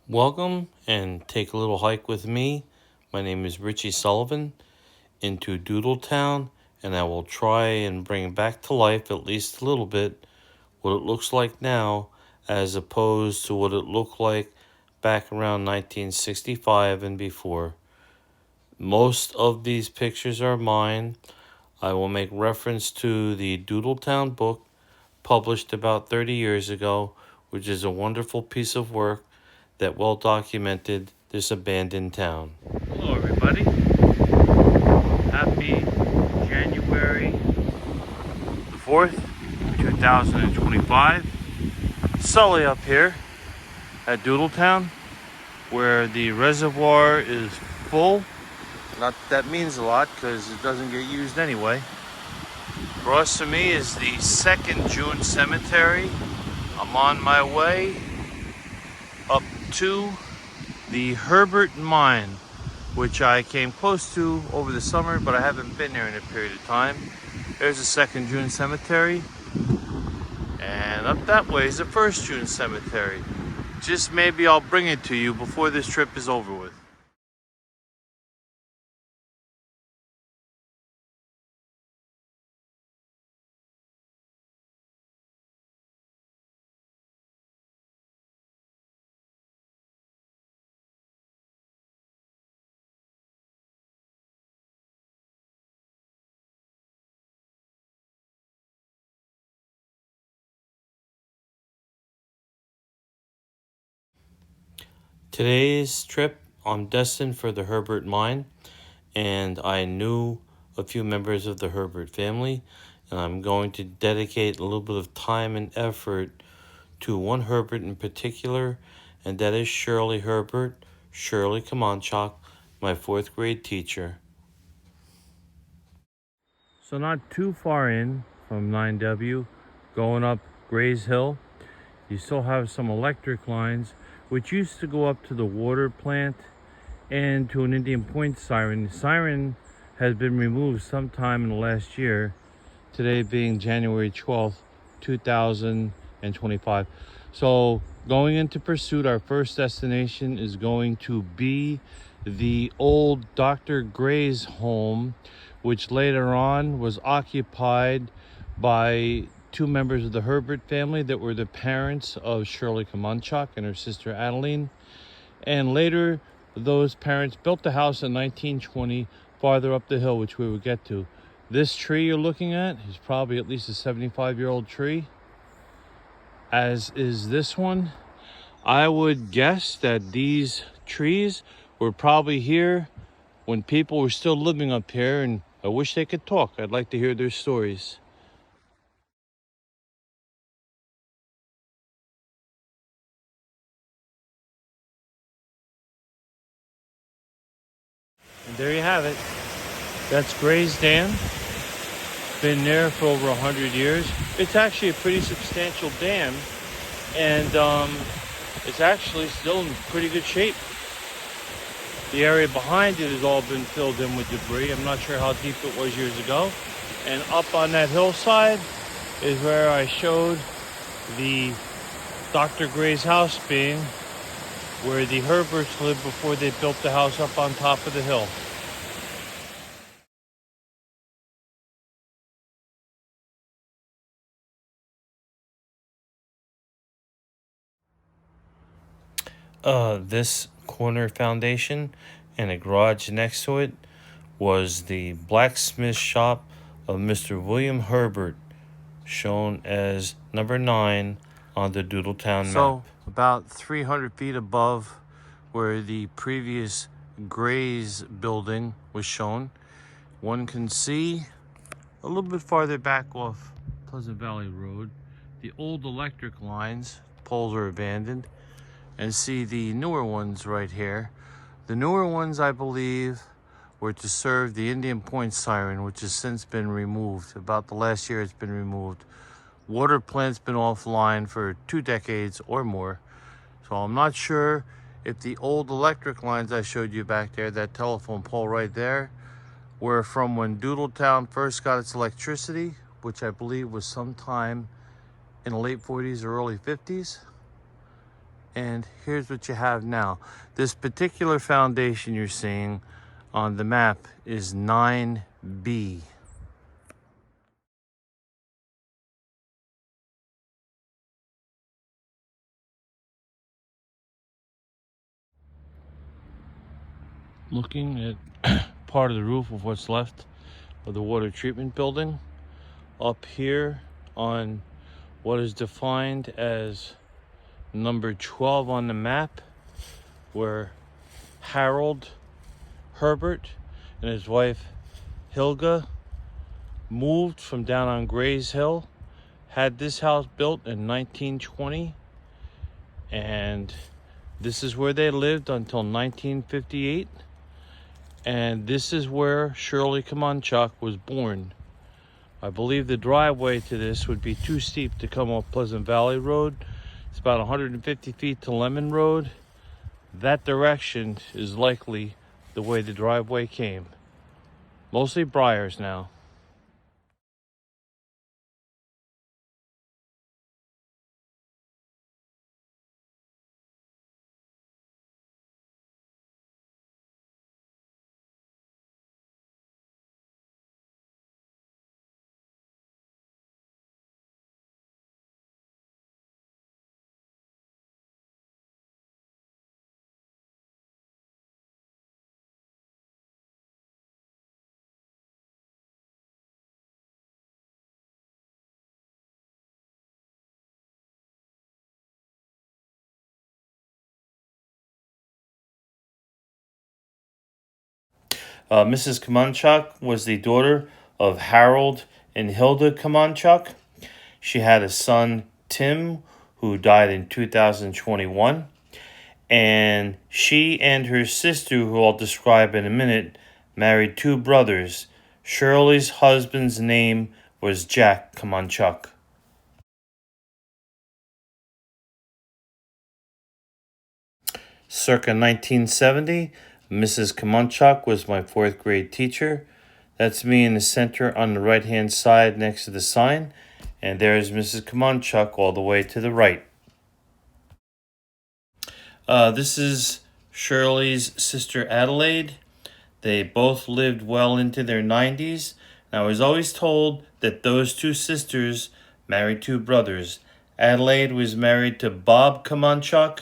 Welcome and take a little hike with me. My name is Richie Sullivan into Doodletown, and I will try and bring back to life at least a little bit what it looks like now as opposed to what it looked like back around 1965 and before. Most of these pictures are mine. I will make reference to the Doodletown book published about 30 years ago, which is a wonderful piece of work that well documented this abandoned town. Hello, everybody. Happy January the 4th, 2025. Sully up here at Doodletown, where the reservoir is full. Not that means a lot because it doesn't get used anyway. Across from me is the 2nd June Cemetery. I'm on my way up to the Herbert Mine, which I came close to over the summer, but I haven't been there in a period of time. There's the 2nd June Cemetery, and up that way is the 1st June Cemetery. Just maybe I'll bring it to you before this trip is over with. Today's trip, I'm destined for the Herbert Mine, and I knew a few members of the Herbert family, and I'm going to dedicate a little bit of time and effort to one Herbert in particular, and that is Shirley Herbert, Shirley Kamanchak, my 4th grade teacher. So not too far in from 9W, going up Grays Hill, you still have some electric lines which used to go up to the water plant and to an Indian Point siren. The siren has been removed sometime in the last year, today being January 12th, 2025. So going into pursuit, our first destination is going to be the old Dr. Gray's home, which later on was occupied by two members of the Herbert family that were the parents of Shirley Kamanchak and her sister Adeline. And later, those parents built the house in 1920 farther up the hill, which we will get to. This tree you're looking at is probably at least a 75-year-old tree, as is this one. I would guess that these trees were probably here when people were still living up here, and I wish they could talk. I'd like to hear their stories. And there you have it. That's Gray's Dam. Been there for over 100 years. It's actually a pretty substantial dam, and it's actually still in pretty good shape. The area behind it has all been filled in with debris. I'm not sure how deep it was years ago. And up on that hillside is where I showed the Dr. Gray's house being, where the Herberts lived before they built the house up on top of the hill. This corner foundation and a garage next to it was the blacksmith shop of Mr. William Herbert, shown as number 9 on the Doodletown map. So, about 300 feet above where the previous Gray's building was shown, one can see a little bit farther back off Pleasant Valley Road, the old electric lines. Poles are abandoned. And see the newer ones right here. The newer ones, I believe, were to serve the Indian Point siren, which has since been removed. About the last year it's been removed. Water plant's been offline for 2 decades or more. So I'm not sure if the old electric lines I showed you back there, that telephone pole right there, were from when Doodletown first got its electricity, which I believe was sometime in the late 40s or early 50s. And here's what you have now. This particular foundation you're seeing on the map is 9B. Looking at part of the roof of what's left of the water treatment building. Up here on what is defined as number 12 on the map, where Harold Herbert and his wife Hilga moved from down on Grays Hill, had this house built in 1920, and this is where they lived until 1958. And this is where Shirley Kamanchak was born. I believe the driveway to this would be too steep to come off Pleasant Valley Road. It's about 150 feet to Lemon Road. That direction is likely the way the driveway came. Mostly briars now. Mrs. Kamanchak was the daughter of Harold and Hilda Kamanchak. She had a son, Tim, who died in 2021. And she and her sister, who I'll describe in a minute, married two brothers. Shirley's husband's name was Jack Kamanchak. Circa 1970, Mrs. Kamanchak was my fourth grade teacher. That's me in the center on the right hand side next to the sign. And there's Mrs. Kamanchak all the way to the right. This is Shirley's sister Adelaide. They both lived well into their 90s. And I was always told that those two sisters married two brothers. Adelaide was married to Bob Kamanchak,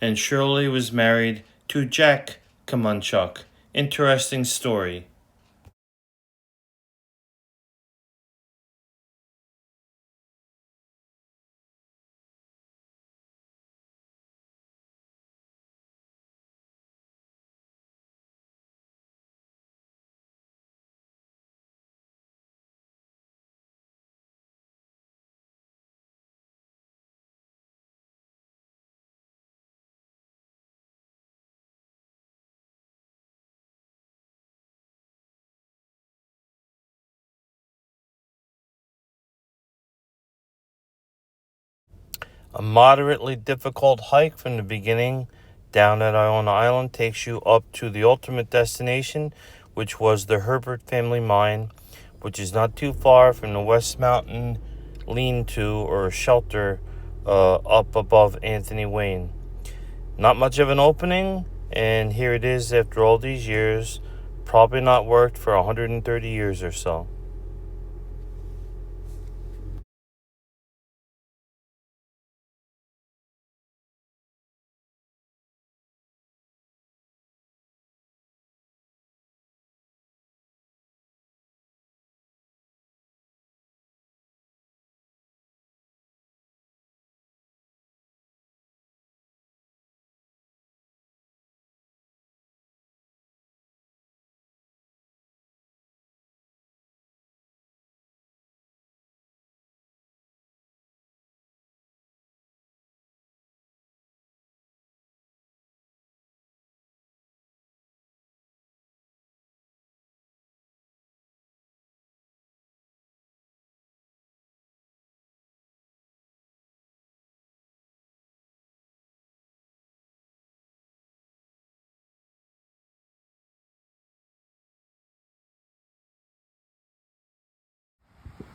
and Shirley was married to Jack Kamanchak. Interesting story. A moderately difficult hike from the beginning down at Iona Island takes you up to the ultimate destination, which was the Herbert family mine, which is not too far from the West Mountain lean-to or shelter up above Anthony Wayne. Not much of an opening, and here it is after all these years. Probably not worked for 130 years or so.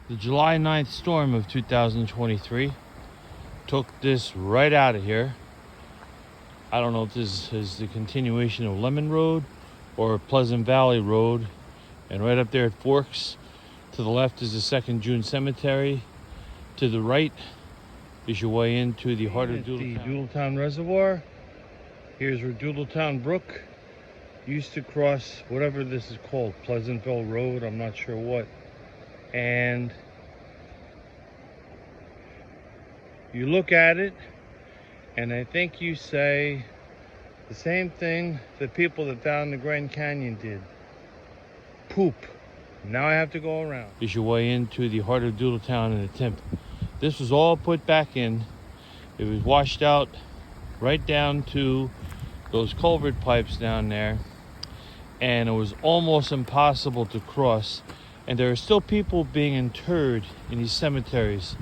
The July 9th storm of 2023 took this right out of here. I don't know if this is the continuation of Lemon Road or Pleasant Valley Road. And right up there it forks. To the left is the 2nd June Cemetery. To the right is your way into the heart of Doodletown. The Doodletown Reservoir. Here's where Doodletown Brook used to cross whatever this is called, Pleasantville Road, I'm not sure what. And you look at it, and I think you say the same thing the people that found the Grand Canyon did. Poop. Now I have to go around. Is your way into the heart of Doodletown and the Timp. This was all put back in. It was washed out right down to those culvert pipes down there, and it was almost impossible to cross. And there are still people being interred in these cemeteries.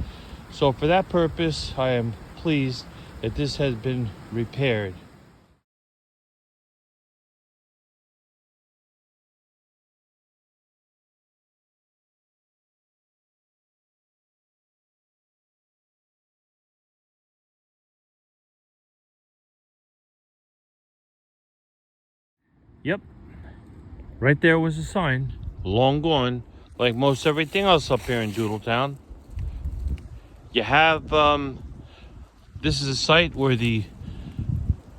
So for that purpose, I am pleased that this has been repaired. Yep, right there was a sign. Long gone, like most everything else up here in Doodletown. You have, this is a site where the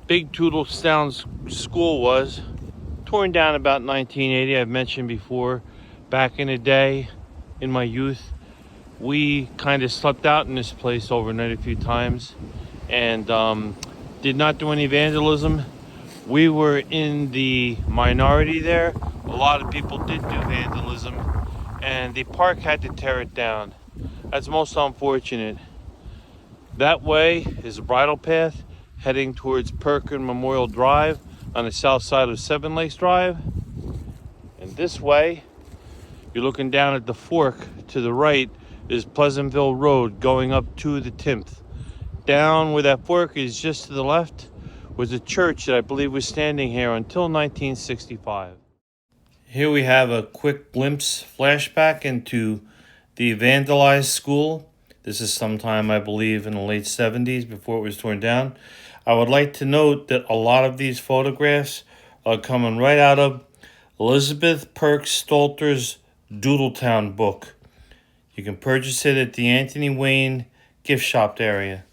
big Doodletown school was, torn down about 1980. I've mentioned before, back in the day, in my youth, we kind of slept out in this place overnight a few times, and did not do any vandalism. We were in the minority there. A lot of people did do vandalism, and the park had to tear it down. That's most unfortunate. That way is a bridle path heading towards Perkin Memorial Drive on the south side of Seven Lakes Drive. And this way, you're looking down at the fork. To the right is Pleasantville Road going up to the Timth. Down where that fork is just to the left was a church that I believe was standing here until 1965. Here we have a quick glimpse, flashback into the vandalized school. This is sometime, I believe, in the late 70s before it was torn down. I would like to note that a lot of these photographs are coming right out of Elizabeth Perks Stolter's Doodletown book. You can purchase it at the Anthony Wayne gift shop area.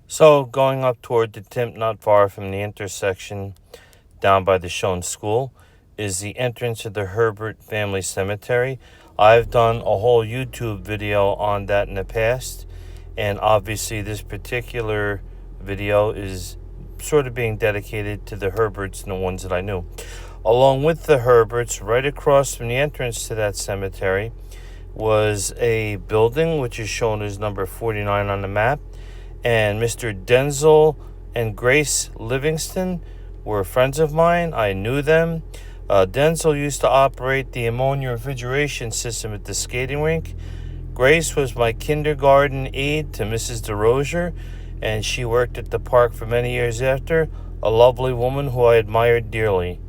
So going up toward the Timp, not far from the intersection down by the Schoen School, is the entrance to the Herbert Family Cemetery. I've done a whole YouTube video on that in the past, and obviously this particular video is sort of being dedicated to the Herberts and the ones that I knew. Along with the Herberts, right across from the entrance to that cemetery was a building which is shown as number 49 on the map. And Mr. Denzel and Grace Livingston were friends of mine. I knew them. Denzel used to operate the ammonia refrigeration system at the skating rink. Grace was my kindergarten aide to Mrs. DeRosier, and she worked at the park for many years after. A lovely woman who I admired dearly.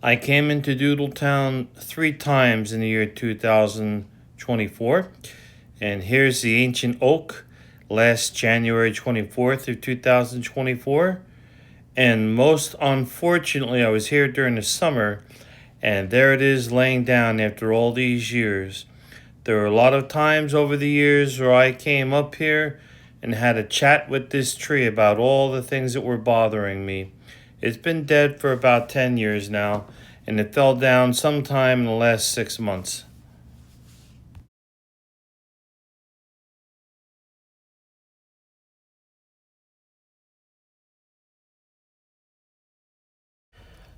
I came into Doodletown 3 times in the year 2024. And here's the ancient oak, last January 24th of 2024. And most unfortunately, I was here during the summer, and there it is laying down after all these years. There were a lot of times over the years where I came up here and had a chat with this tree about all the things that were bothering me. It's been dead for about 10 years now, and it fell down sometime in the last 6 months.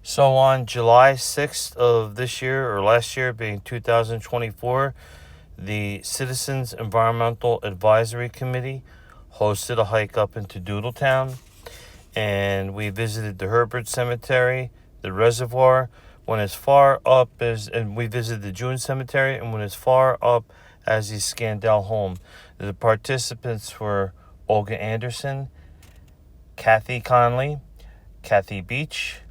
So on July 6th of this year, or last year being 2024, the Citizens Environmental Advisory Committee hosted a hike up into Doodletown, and we visited the Herbert Cemetery, the reservoir, went as far up as, and we visited the June Cemetery and went as far up as the Scandell home. The participants were Olga Anderson, Kathy Conley, Kathy Beach,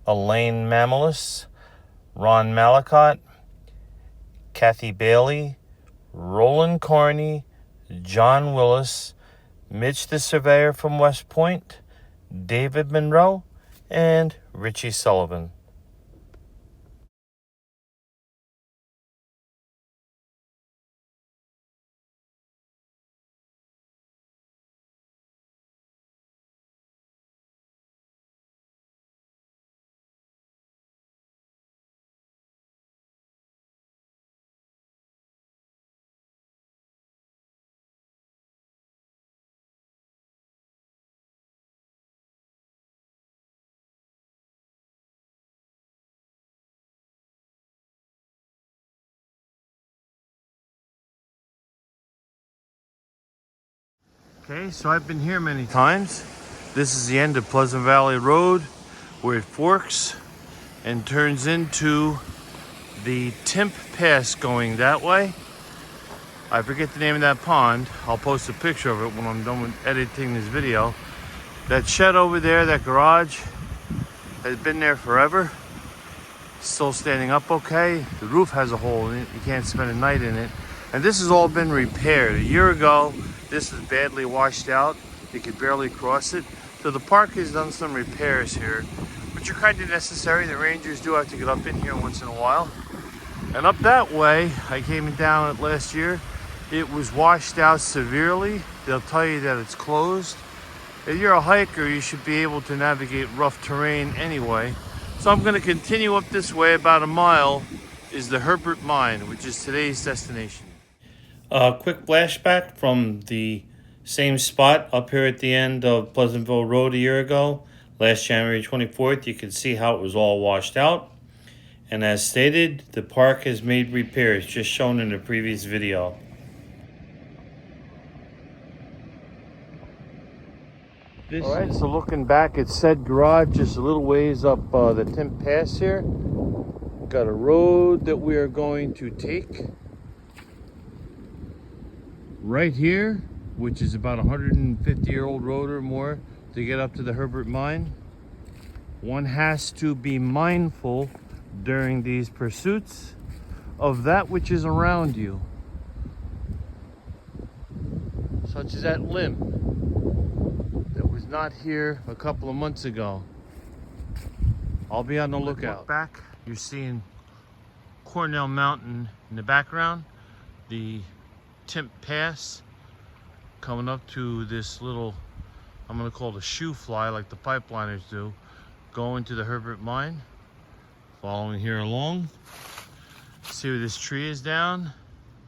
Elaine Mamelis, Ron Malacott, Kathy Bailey, Roland Carney, John Willis, Mitch the Surveyor from West Point, David Monroe, and Richie Sullivan. Okay, so I've been here many times. This is the end of Pleasant Valley Road where it forks and turns into the Timp Pass going that way. I forget the name of that pond. I'll post a picture of it when I'm done with editing this video. That shed over there, that garage, has been there forever. Still standing up okay. The roof has a hole in it. You can't spend a night in it. And this has all been repaired. A year ago, this was badly washed out. You could barely cross it. So the park has done some repairs here, which are kind of necessary. The rangers do have to get up in here once in a while. And up that way, I came down it last year. It was washed out severely. They'll tell you that it's closed. If you're a hiker, you should be able to navigate rough terrain anyway. So I'm going to continue up this way. About a mile is the Herbert Mine, which is today's destination. A quick flashback from the same spot up here at the end of Pleasantville Road a year ago. Last January 24th, you can see how it was all washed out. And as stated, the park has made repairs, just shown in the previous video. Alright, so looking back at said garage, just a little ways up the Timp Pass here. Got a road that we are going to take right here, which is about a 150-year-old road or more to get up to the Herbert Mine. One has to be mindful during these pursuits of that which is around you, such as that limb that was not here a couple of months ago. I'll be on the lookout. Back, you're seeing Cornell Mountain in the background, the Timp Pass coming up to this little, I'm going to call it a shoe fly like the pipeliners do, going to the Herbert Mine. Following here along, see where this tree is down,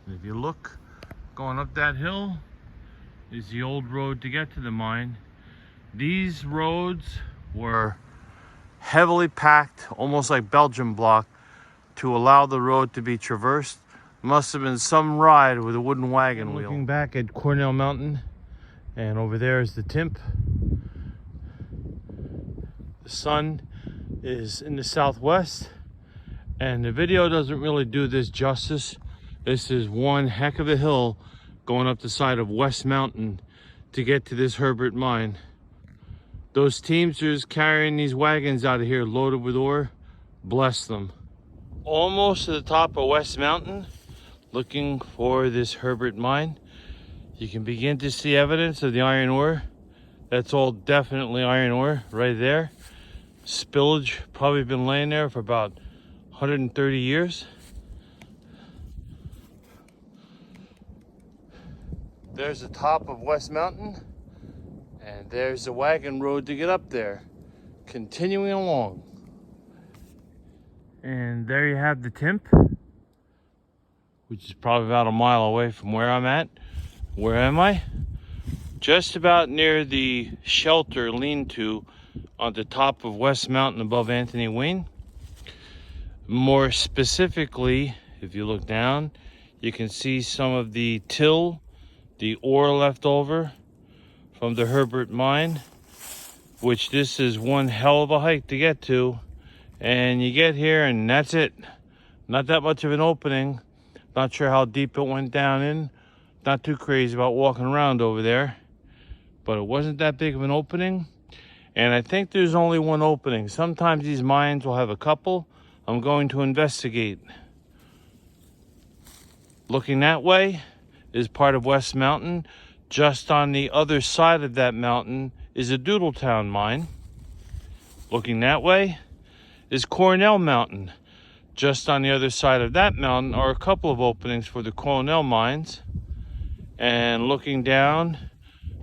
and if you look, going up that hill is the old road to get to the mine. These roads were heavily packed, almost like Belgian block, to allow the road to be traversed. Must have been some ride with a wooden wagon wheel. Looking back at Cornell Mountain, and over there is the Timp. The sun is in the southwest, and the video doesn't really do this justice. This is one heck of a hill going up the side of West Mountain to get to this Herbert Mine. Those teamsters carrying these wagons out of here loaded with ore, bless them. Almost to the top of West Mountain, looking for this Herbert Mine. You can begin to see evidence of the iron ore. That's all definitely iron ore right there. Spillage probably been laying there for about 130 years. There's the top of West Mountain, and there's the wagon road to get up there. Continuing along. And there you have the Timp, which is probably about a mile away from where I'm at. Where am I? Just about near the shelter lean-to on the top of West Mountain above Anthony Wayne. More specifically, if you look down, you can see some of the till, the ore left over from the Herbert Mine, which this is one hell of a hike to get to. And you get here and that's it. Not that much of an opening. Not sure how deep it went down in. Not too crazy about walking around over there. But it wasn't that big of an opening. And I think there's only one opening. Sometimes these mines will have a couple. I'm going to investigate. Looking that way is part of West Mountain. Just on the other side of that mountain is a Doodletown mine. Looking that way is Cornell Mountain. Just on the other side of that mountain are a couple of openings for the Cornell mines. And looking down,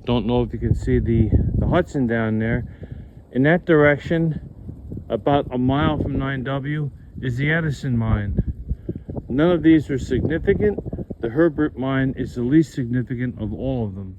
don't know if you can see the Hudson down there. In that direction, about a mile from 9W, is the Edison mine. None of these are significant. The Herbert mine is the least significant of all of them.